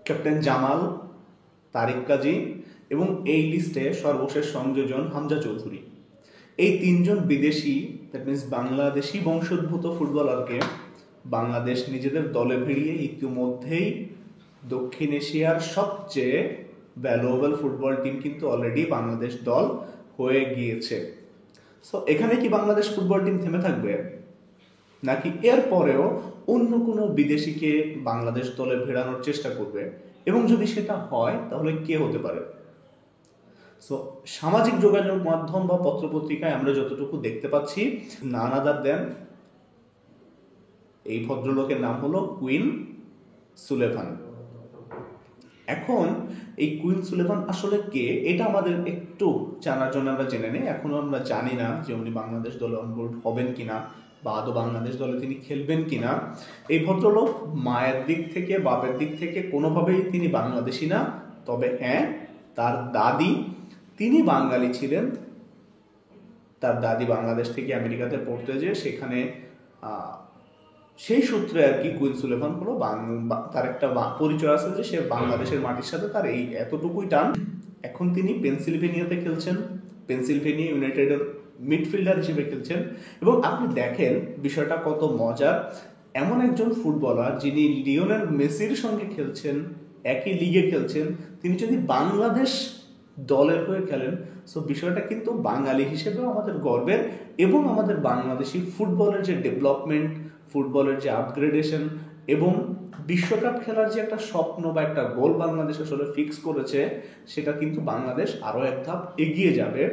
Captain Jamal, তারিক কাজী এবং এই লিস্টে সর্বশেষ সংযোজন হামজা চৌধুরী। এই তিনজন বিদেশি, দ্যাট মিনস বাংলাদেশি বংশোদ্ভূত ফুটবলারকে বাংলাদেশ নিজেদের দলে ভিড়িয়ে ইতিমধ্যেই দক্ষিণ এশিয়ার সবচেয়ে ভ্যালুয়েবল ফুটবল টিম কিন্তু অলরেডি বাংলাদেশ দল হয়ে গিয়েছে। সো এখানে কি বাংলাদেশ ফুটবল টিম থেমে থাকবে, নাকি এর পরেও অন্য কোনো বিদেশিকে বাংলাদেশ দলে ভেড়ানোর চেষ্টা করবে? এবং যদি সেটা হয় তাহলে কে হতে পারে? সো সামাজিক যোগাযোগ মাধ্যম বা পত্রপত্রিকায় আমরা যতটুকু দেখতে পাচ্ছি, নান আদার দেন এই ভদ্রলোকের নাম হলো কুইন সুলেভান। এখন এই কুইন সুলেভান আসলে কে, এটা আমাদের একটু জানার জন্য আমরা জেনে নিই। এখনো আমরা জানি না যে উনি বাংলাদেশ দলে অনবোর্ড হবেন কিনা বা আদৌ বাংলাদেশ দলে তিনি খেলবেন কিনা। এই ভদ্রলোক মায়ের দিক থেকে বাপের দিক থেকে কোনোভাবেই তিনি বাংলাদেশি না, তবে হ্যাঁ, তার দাদি তিনি বাঙালি ছিলেন। তার দাদি বাংলাদেশ থেকে আমেরিকাতে পড়তে যেয়ে সেখানে সেই সূত্রে আর কি কুইন সুলেভান হলো তার একটা পরিচয় আছে যে সে বাংলাদেশের মাটির সাথে তার এই এতটুকুই টান। এখন তিনি পেনসিলভেনিয়াতে খেলছেন, পেনসিলভেনিয়া ইউনাইটেডের মিডফিল্ডার হিসেবে খেলছেন। এবং আপনি দেখেন বিষয়টা কত মজার, এমন একজন ফুটবলার যিনি লিওনেল মেসির সঙ্গে খেলছেন, একই লিগে খেলছেন, তিনি যদি বাংলাদেশ দলের হয়ে খেলেন, সো বিষয়টা কিন্তু বাঙালি হিসেবেও আমাদের গর্বের। এবং আমাদের বাংলাদেশি ফুটবলের যে ডেভেলপমেন্ট, ফুটবলের যে আপগ্রেডেশন এবং বিশ্বকাপ খেলার যে একটা স্বপ্ন বা একটা গোল বাংলাদেশ আসলে ফিক্স করেছে, সেটা কিন্তু বাংলাদেশ আরও এক ধাপ এগিয়ে যাবে।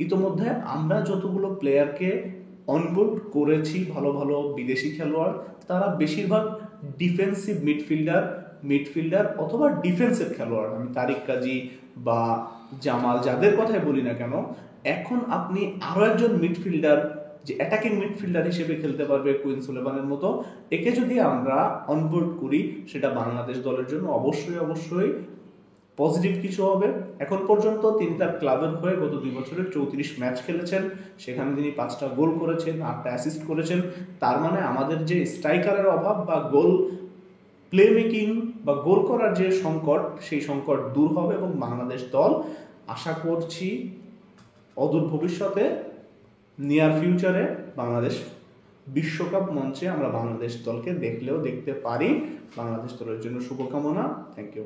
ইতোমধ্যে আমরা যতগুলো প্লেয়ারকে অনবোর্ড করেছি, ভালো ভালো বিদেশি খেলোয়াড়, তারা বেশিরভাগ ডিফেন্সিভ মিডফিল্ডার অথবা ডিফেন্সের খেলোয়াড়। আমি তারিক কাজী বা জামাল যাদের কথাই বলি না কেন, এখন আপনি আরও একজন মিডফিল্ডার যে অ্যাটাকিং মিডফিল্ডার হিসেবে খেলতে পারবে কুইন সুলেভানের মতো, একে যদি আমরা অনবোর্ড করি, সেটা বাংলাদেশ দলের জন্য অবশ্যই পজিটিভ কিছু হবে। এখন পর্যন্ত তিনি তার ক্লাবের হয়ে গত 2 বছরে 34 ম্যাচ খেলেছেন, সেখানে তিনি 5টা গোল করেছেন, 8টা অ্যাসিস্ট করেছেন। তার মানে আমাদের যে স্ট্রাইকারের অভাব বা গোল প্লে মেকিং বা গোল করার যে সংকট, সেই সংকট দূর হবে এবং বাংলাদেশ দল আশা করছি অদূর ভবিষ্যতে, নিয়ার ফিউচারে বাংলাদেশ বিশ্বকাপ মঞ্চে আমরা বাংলাদেশ দলকে দেখতে পারি। বাংলাদেশ দলের জন্য শুভকামনা। Thank you.